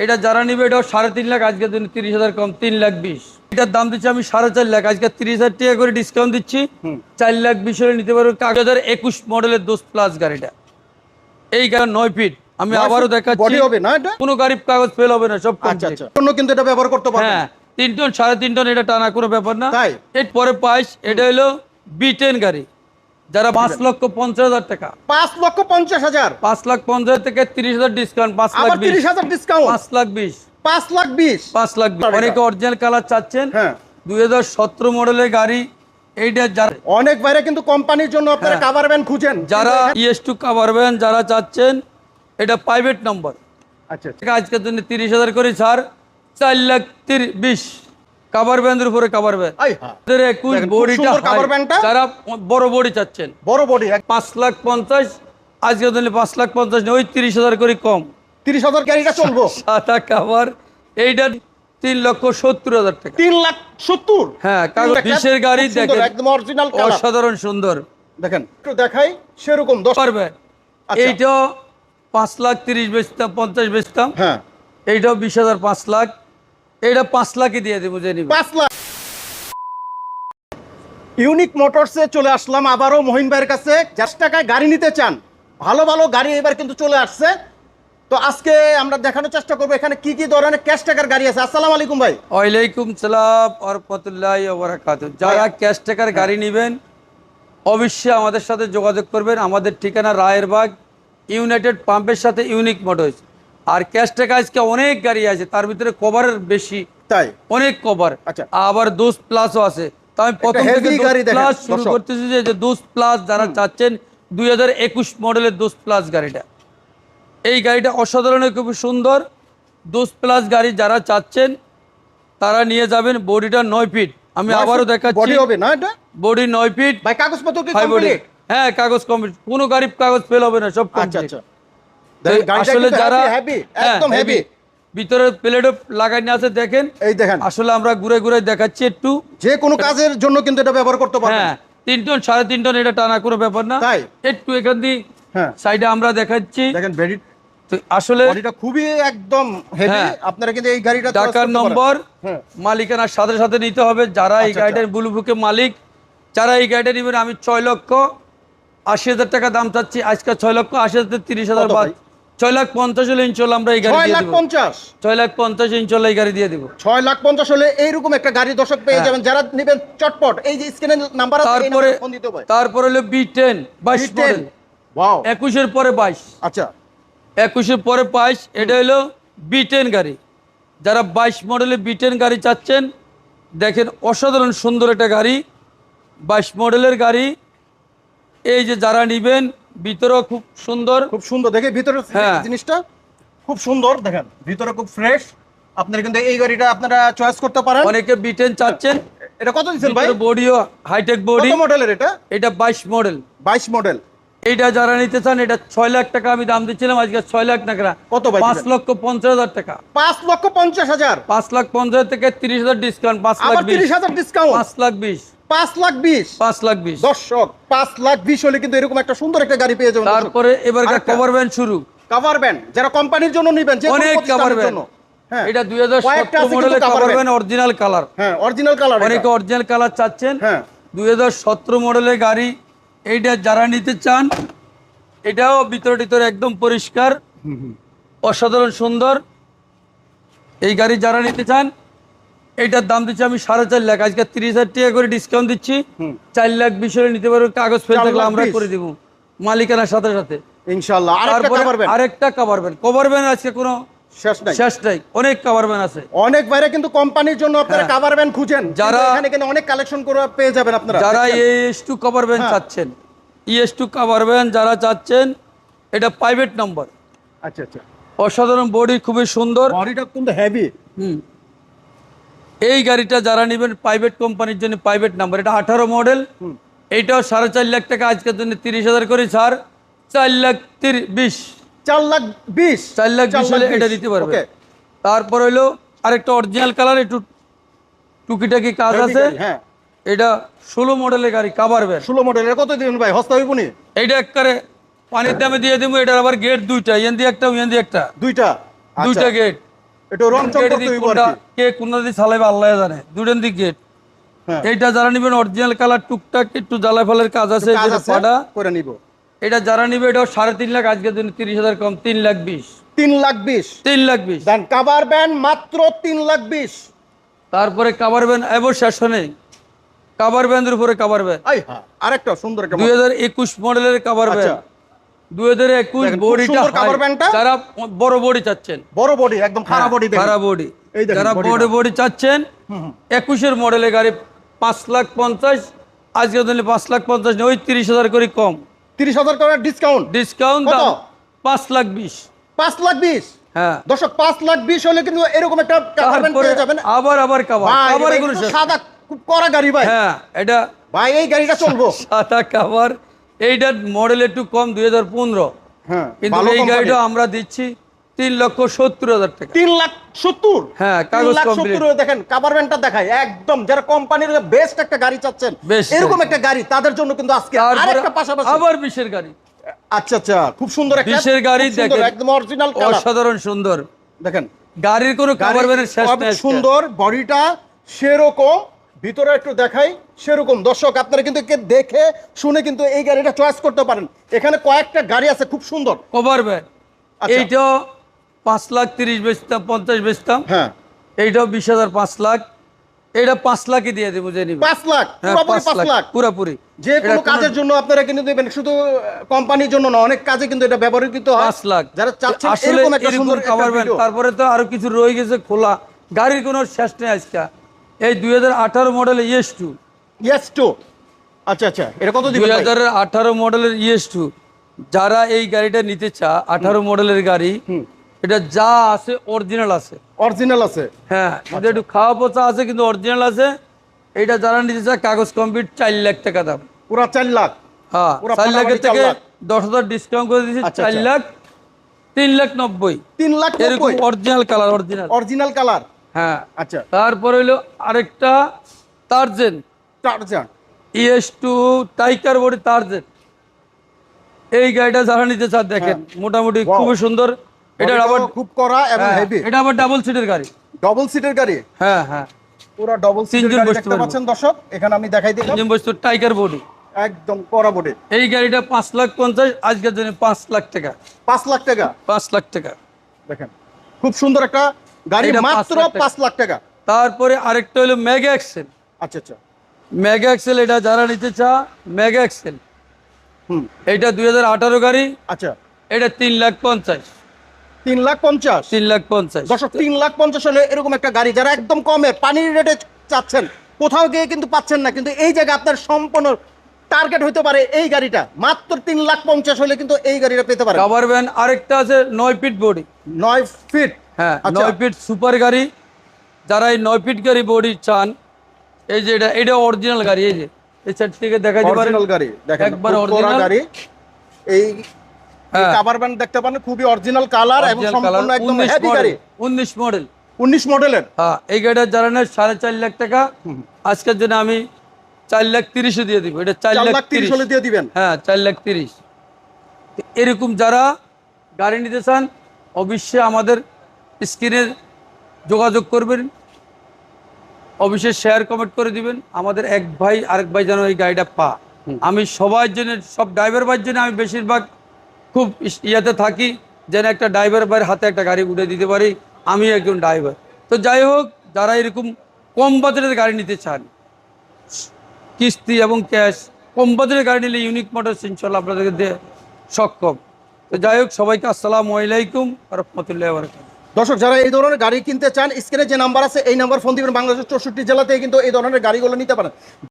এটা যারা নিবে এটাও 3.5 লাখ, আজকে দিন 30,000 কম, 3,20,000। এটার দাম দিচ্ছি আমি 4.5 লাখ, আজকে 30,000 টাকা করে ডিসকাউন্ট দিচ্ছি। 4,20,000 হলে নিতে পারবো। 2021 মডেলের দোস্ত প্লাস গাড়িটা, এই গাড়ি 9 ফিট। আমি আবারও দেখাচ্ছি, কোনো গাড়ির কাগজ ফেল হবে না, সব কিন্তু এটা ব্যবহার করতে পারবেন। হ্যাঁ, 3 টন 3.5 টন এটা টানা কোনো ব্যাপার না। এরপরে পাইস, এটা হলো B10 গাড়ি, যারা 5,50,000 টাকা, 5,50,000, 5,50,000 থেকে 30,000 ডিসকাউন্ট, 30,000 ডিসকাউন্ট, 5,20,000, 5,20,000, 5,20,000। অনেকে অরিজিনাল কালার চাচ্ছেন। 2017 মডেলের গাড়ি এইটা। যারা অনেক বাইরে কিন্তু কোম্পানির জন্য আপনারা কভার ভ্যান খুঁজেন, যারা ES2 কভার ভ্যান যারা চাচ্ছেন, এটা প্রাইভেট নম্বর। আচ্ছা, আজকের জন্য 30,000 করে ছাড়, 4,20,000 কভার ভ্যানের উপরে কভার ভ্যান। 21 বডিটা যারা বড় বডি চাচ্ছেন, বড় বডি 5,50,000, আজকের জন্য 5,50,000 ওই 30,000 করে কম, 30,000 গাড়িটা চলবো। সাদা কভার এইটা 3,70,000 টাকা, 3,70,000। হ্যাঁ, কাগজ 20-এর গাড়ি দেখেন, একদম অরিজিনাল কালার, অসাধারণ সুন্দর। দেখেন একটু দেখাই সেরকম 10 পারবে। এইটা 5,30,000 বেচতাম, 50 বেচতাম। হ্যাঁ, এইটাও 20,000, 5 লাখ। এইটা 5 লাখই দিয়ে দেবো, জেনে 5 লাখ। ইউনিক মোটরসে চলে আসলাম আবারও মহিন ভাইয়ের কাছে। 10 টাকায় গাড়ি নিতে চান, ভালো ভালো গাড়ি এবার কিন্তু চলে আসছে। তো আজকে আমরা দেখানোর চেষ্টা করবো এখানে কি কি ধরনের ক্যাশ টাকার গাড়ি আছে। আসসালামু আলাইকুম ভাই। ওয়ালাইকুম সালাম ওয়া রাহমাতুল্লাহি ওয়া বারাকাতুহু। যারা ক্যাশ টাকার গাড়ি নেবেন অবশ্যই আমাদের সাথে যোগাযোগ করবেন। আমাদের ঠিকানা রায়েরবাগ, ইউনাইটেড পাম্পের সাথে ইউনিক মোটরস। আর ক্যাশ টাকা আজকে অনেক গাড়ি আছে, তার ভিতরে কভারের বেশি, তাই অনেক কভার। আবার দোস্ত প্লাসও আছে। তো আমি প্রথম থেকে দোস্ত প্লাস শুরু করতেছি, যে দোস্ত প্লাস যারা চাচ্ছেন 2021 মডেলের দোস্ত প্লাস গাড়িটা, এই গাড়িটা অসাধারণ, খুবই সুন্দর। দোস্ত প্লাস গাড়ি যারা চাচ্ছেন তারা নিয়ে যাবেন। বডিটা 9 ফিট। আমি আবারও দেখাচ্ছি, বডি হবে না এটা, বডি 9 ফিট। ভাই কাগজপত্র কি কমপ্লিট? হ্যাঁ, কাগজ কমপ্লিট, কোনো গাড়ির কাগজ ফেল হবে না, সব কমপ্লিট। আসলে যারা একদম হেভি, ভিতরে প্লেটও লাগানো আছে, দেখেন, এই দেখেন। আসলে আমরা ঘুরে ঘুরে দেখাচ্ছি একটু, যে কোনো কাজের জন্য কিন্তু এটা ব্যবহার করতে পারবেন। হ্যাঁ, 3 টন 3.5 টন এটা টানা কোনো ব্যাপার না। একটু এখান দিয়ে সাইডে আমরা দেখাচ্ছি, দেখেন। আসলে বডিটা খুবই একদম হেভি। আপনারা কিন্তু এই গাড়িটা টাকার নম্বর মালিকানার সাথে সাথে নিতে হবে। যারা এই গাড়িটার ব্লু বুকে মালিক, যারা এই গাড়িটা নেবেন, আমি 6,80,000 টাকা দাম চাচ্ছি। আজকে 6,80,000, 30,000 বাদ, 6,50,000 হলে ইনশাআল্লাহ আমরা এই গাড়ি দিয়ে দেব। 6,50,000 ইনশাআল্লাহ এই গাড়ি দিয়ে দেব। 6,50,000 হলে এইরকম একটা গাড়ি দর্শক পেয়ে যাবেন। যারা নেবেন চটপট এই যে স্ক্রিনে নাম্বার আছে, এই নাম্বারে ফোন দিতে হবে। তারপরে হলো B10 22 মডেল। ওয়াও, 21 এর পরে 22। আচ্ছা, 21 এর পরে 22। এটা হলো B10 গাড়ি। যারা 22 মডেলের B10 গাড়ি চাচ্ছেন, দেখেন অসাধারণ সুন্দর একটা গাড়ি, 22 মডেলের গাড়ি। এই যে যারা নেবেন, ভিতরেও খুব সুন্দর, খুব সুন্দর। দেখে ভিতরে জিনিসটা খুব সুন্দর, দেখেন ভিতরে খুব ফ্রেশ। আপনারা কিন্তু এই গাড়িটা আপনারা চয়েস করতে পারেন। অনেকে B10 চাচ্ছেন। এটা কত দিচ্ছেন ভাই? বডিও হাইটেক বডি। কত মডেলের এটা? এটা 22 মডেল। 22 মডেল। এইটা যারা নিতে চান, এটা 6 লাখ টাকা আমি দাম দিচ্ছিলাম, আজকে 6 লাখ টাকা। কত ভাই? 5,50,000 টাকা। 5,50,000, 5,50,000 থেকে 30,000 ডিসকাউন্ট, 5,20,000, 30,000 ডিসকাউন্ট, 5,20,000, 5,20,000, 5,20,000 দর্শক 5,20,000 হলে কিন্তু এরকম একটা সুন্দর একটা গাড়ি পেয়ে যাবেন। তারপরে এবার কভার ভ্যান শুরু। কভার ভ্যান যারা কোম্পানির জন্য নেবেন, যে অনেক কভার ভ্যান। এটা 2017 মডেলের কভার ভ্যান, অরিজিনাল কালার। হ্যাঁ, অরিজিনাল কালার। অনেকে অরিজিনাল কালার চাচ্ছেন। 2017 মডেলের গাড়ি, এইটা যারা নিতে চান, এটাও ভিতরে একদম পরিষ্কার, অসাধারণ সুন্দর। এই গাড়ি যারা নিতে চান, এইটার দাম দিচ্ছি আমি 4.5 লাখ, আজকে 30,000 টাকা করে ডিসকাউন্ট দিচ্ছি। 4,20,000 হলে নিতে পারবো। কাগজ ফেল থাকলে আমরা করে দিব মালিকানার সাথে সাথে ইনশাআল্লাহ। আরেকটা কভার ভ্যান, কভার ভ্যান আজকে কোনো শেষ নাই, অনেক কভার ভ্যান আছে। অনেক বাইরে কিন্তু কোম্পানির জন্য আপনারা কভার ভ্যান খুঁজেন, যারা এখানে কিন্তু অনেক কালেকশন করে পেয়ে যাবেন আপনারা। যারা ES2 কভার ভ্যান চাচ্ছেন, ES2 কভার ভ্যান যারা চাচ্ছেন, এটা প্রাইভেট নম্বর। আচ্ছা আচ্ছা, অসাধারণ বডি, খুবই সুন্দর, বডিটা কিন্তু হেভি। এই গাড়িটা যারা নেবেন প্রাইভেট কোম্পানির জন্য, প্রাইভেট নাম্বার। এটা 18 মডেল। এইটাও 4.5 লাখ টাকা, আজকের জন্য 30,000 করে ছাড়, 4,20,000, 4,20,000 হলে এটা দিতে পারবে। তারপর হইলো আরেকটা অরিজিনাল কালার, একটু টুকিটাকি কাজ আছে। এটা 16 মডেলের গাড়ি, কভার ভ্যান। 16 মডেলের কত দিবেন ভাই? হস্তা হইবনি? এইটা একবারে পানির দামে দিয়ে দিব। এটার আবার গেট দুইটা, ইয়ান দিয়ে একটা, ইয়ান দিয়ে একটা, দুইটা গেট। একটু রং চমক তৈরি করে কে কোনটা দিয়ে চালাবে আল্লাহ জানে, দুটেন দিক গেট। হ্যাঁ এইটা যারা নিবেন অরিজিনাল কালার, টুকটাক একটু জ্বালা ফলের কাজ আছে, কাজ যেটা আছে, পাড়া করে নিব। এটা যারা নিবে এটাও 3.5 লাখ, আজকের জন্য 30,000 কম, 3,20,000। 3,20,000 3,20,000। দেন কাভার ব্যান্ড মাত্র 3,20,000। তারপরে কাভার ব্যান্ড এবার শেষ নেই, কাভার ব্যান্ডের উপরে কাভার ব্যান্ড আই হ্যাঁ, আরেকটা সুন্দর একটা 2021 মডেলের কাভার আচ্ছা। ব্যান্ড। 2021 দেখেন, খুব বডিটা সুন্দর cover band টা। যারা বড় বডি চাচ্ছেন, বড় বডি, একদম খাড়া বডি দেখেন। খারাপ বডি, এই দেখেন যারা body বড় টা। বডি চাচ্ছেন 21 মডেলের গাড়ি 5,50,000, আজকে দিলে 5,50,000 নেই, ওই 30,000 করে কম 30,000 টাকা ডিসকাউন্ট। ডিসকাউন্ট, কত? দাম 5,20,000। 5,20,000। হ্যাঁ, দর্শক 5,20,000 হলে কিন্তু এরকম একটা কাভার ব্যান্ড তারপরে পেয়ে যাবেন। আবার কাভার, ভাই কাভারে এটা কোনো কিন্তু শেষ সাদা খুব কড়া গাড়ি ভাই। হ্যাঁ, এটা ভাই এই গাড়িটা চলবো। সাদা কাভার, এইটার মডেল একটু কম 2015, হ্যাঁ কিন্তু ভালো এই কোম্পানি। গাড়িটা আমরা দিচ্ছি 3,70,000 টাকা। 3,70,000। হ্যাঁ, কাগজ 3,70,000 complete। দেখেন কাভার ব্যান্ডটা দেখায় একদম, যারা কোম্পানির বেস্ট একটা গাড়ি চাচ্ছেন, Best এরকম গাড়ি। একটা গাড়ি তাদের জন্য কিন্তু আজকে তারপরে আরেকটা পাশাপাশি। আবার 20-এর গাড়ি, আচ্ছা আচ্ছা, খুব সুন্দর একটা 20-এর গাড়ি খুব সুন্দর, দেখেন, একদম অরিজিনাল কালার অসাধারণ সুন্দর। দেখেন। গাড়ির কোনো কাভার ব্যানের শেষ খুব নেই আজকে। সুন্দর বডিটা, সেরকম ভিতরে একটু দেখাই সেরকম। দর্শক আপনারা কিন্তু দেখে শুনে কিন্তু এই গাড়িটা চয়েস করতে পারেন। এখানে কয়েকটা গাড়ি আছে খুব সুন্দর কভার ব্যান, আচ্ছা। এইটাও 5,30,000 বেচতাম, 50 বেচতাম, হ্যাঁ এইটাও 20,000, 5 লাখ। এটা 5 লাখই দিয়ে দেবো, যে নিবে। 5 লাখ হ্যাঁ, পুরোপুরি 5 5 লাখ। পুরাপুরি। যে কোনো কাজের জন্য আপনারা কিন্তু দেবেন, শুধু কোম্পানির জন্য না, অনেক কাজে কিন্তু এটা ব্যবহৃত হয়। 5 লাখ যারা চাচ্ছেন আসলে এরকম একটা এরকম সুন্দর কাভার ব্যান। তারপরে তো আরো কিছু রয়ে গেছে খোলা, গাড়ির কোনো শেষ নেই আজকে। এই 2018 মডেলের ES2, ইয়েস টু। আচ্ছা আচ্ছা, এটা কত দিবেন ভাই? 2018 মডেলের ES2, যারা এই গাড়িটা নিতে চা, 18 মডেলের গাড়ি, এটা যা আছে অরিজিনাল আছে। অরিজিনাল আছে। হ্যাঁ, কিন্তু একটু খাওয়া পচা আছে, কিন্তু অরিজিনাল আছে। এটা যারা নিতে চায় কাগজ কমপ্লিট 4 লাখ টাকা দাম। পুরা 4 লাখ। হ্যাঁ, পুরা 4 লাখের ফাটাফাটি 4 থেকে লাখ। 10,000 ডিসকাউন্ট করে দিয়েছি, আচ্ছা, 4 আচ্ছা। লাখ, 3,90,000। 3,90,000 এরকম original colour, original. Original colour. হ্যাঁ, আচ্ছা, তারপরে হইলো আরেকটা টার্জেন, চার্জার। ES2 টাইকার body টার্জেন। এই গাড়িটা যারা নিতে চান দেখেন, মোটামুটি Wow. খুবই সুন্দর। এটা আবার খুব কড়া এবং হ্যাঁ, হেভি। এটা আবার ডাবল সিটের গাড়ি। ডবল সিটের গাড়ি। হ্যাঁ হ্যাঁ, পুরো ডবল সিটের তিনজন গাড়ি বসতে দেখতে পারবো। পাচ্ছেন দর্শক, এখানে আমি দেখাই দিলাম ইঞ্জিন বস্তু টাইগার বডি। একদম কড়া বডি। এই গাড়িটা 5,50,000, আজকের জন্য 5 লাখ টাকা। 5 লাখ টাকা 5 লাখ টাকা। দেখেন, খুব সুন্দর একটা গাড়ি, এটা 5 মাত্র লাখ টাকা। 5 লাখ টাকা। তারপরে আরেকটা হলো মেগা এক্সেল। আচ্ছা আচ্ছা, মেগা এক্সেল, এটা যারা নিতে চা, মেগা এক্সেল, হুম এটা 2018 গাড়ি, আচ্ছা। এটা 3,50,000। 3,50,000। 3,50,000। দর্শক 3,50,000 হলে এরকম একটা গাড়ি যারা একদম কমে পানির রেটে চাচ্ছেন, কোথাও গিয়ে কিন্তু পাচ্ছেন না, কিন্তু এই জায়গায় আপনার সম্পূর্ণ টার্গেট হতে পারে এই গাড়িটা। মাত্র 3,50,000 হলে কিন্তু এই গাড়িটা পেতে পারেন। কাভার ভ্যান আরেকটা আছে 9 ফিট বডি। 9 ফিট। হ্যাঁ, আচ্ছা। 9 ফিট সুপার গাড়ি, যারা এই 9 ফিট গাড়ি বডি চান, এই যে এটা অরিজিনাল গাড়ি। এই যে এই সাইড থেকে দেখা যাবে অরিজিনাল গাড়ি দেখেন, একবার খুব কড়া original। গাড়ি। এই হ্যাঁ, কাভার ব্যান্ড দেখতে পারেন, খুবই অরিজিনাল কালার এবং original সম্পূর্ণ colour, একদম 19 হেভি গাড়ি। Model, 19 model. 19 মডেলের। হ্যাঁ, এই গাড়িটা যারা নেয় 4.5 লাখ টাকা, আজকের জন্য আমি 4,30,000 দিয়ে দিব। এটা 4,30,000 হলে 4,30,000। দিয়ে দিবেন। হ্যাঁ, 4,30,000। এরকম যারা গাড়ি নিতে চান, অবশ্যই আমাদের স্ক্রিনে যোগাযোগ করবেন, অবশ্যই শেয়ার কমেন্ট করে দিবেন। আমাদের এক ভাই আরেক ভাই যেন এই গাড়িটা পা। আমি সবার জন্য, সব ড্রাইভার ভাইয়ের জন্য আমি বেশিরভাগ খুব ইয়াতে থাকি, যেন একটা ড্রাইভার ভাইয়ের হাতে একটা গাড়ি উঠে দিতে পারি। আমি একজন ড্রাইভার। তো যাই হোক, যারা এরকম কম বাজেটের গাড়ি নিতে চান, কিস্তি এবং ক্যাশ, কম বাজেটের গাড়ি নিলে ইউনিক মোটরস ইনশাল্লাহ আপনাদেরকে দিয়ে সক্ষম। তো যাই হোক, সবাইকে আসসালামু আলাইকুম ওয়া রাহমাতুল্লাহি ওয়া বারাকাতুহু। দর্শক যারা এই ধরনের গাড়ি কিনতে চান, স্ক্রিনে যে নাম্বার আছে এই নাম্বার ফোন দিবেন। বাংলাদেশের 64 জেলাতে কিন্তু এই ধরনের গাড়িগুলো নিতে পারেন।